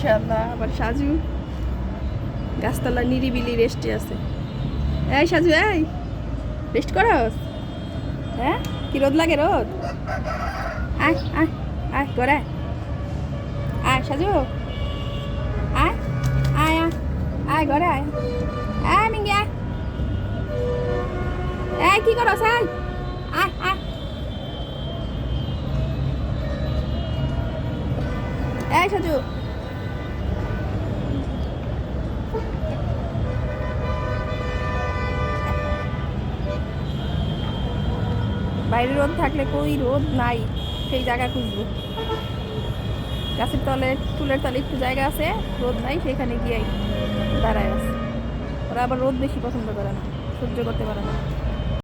মাশাআল্লাহ। আবার সাজু গাছতলা নিরিবিলি রেস্টে আছে। এই সাজু, এই রেস্ট করস? হ্যাঁ, কি রোদ লাগে? রোদ, আয় আয় আয় করে, আয় সাজু, আয় আয় আয় আয় ঘরে আয়, আয় মিঙ্গি আয়, এই কি করস? আয় আয় আয়, এই সাজু। বাইরে রোদ থাকলে কই রোদ নাই, সেই জায়গা খুঁজবো। গাছের তলে টুলের তলে একটু জায়গা আছে, রোদ নাই, সেখানে গিয়ে দাঁড়ায় আছে। ওরা আবার রোদ বেশি পছন্দ করে না, সহ্য করতে পারে না।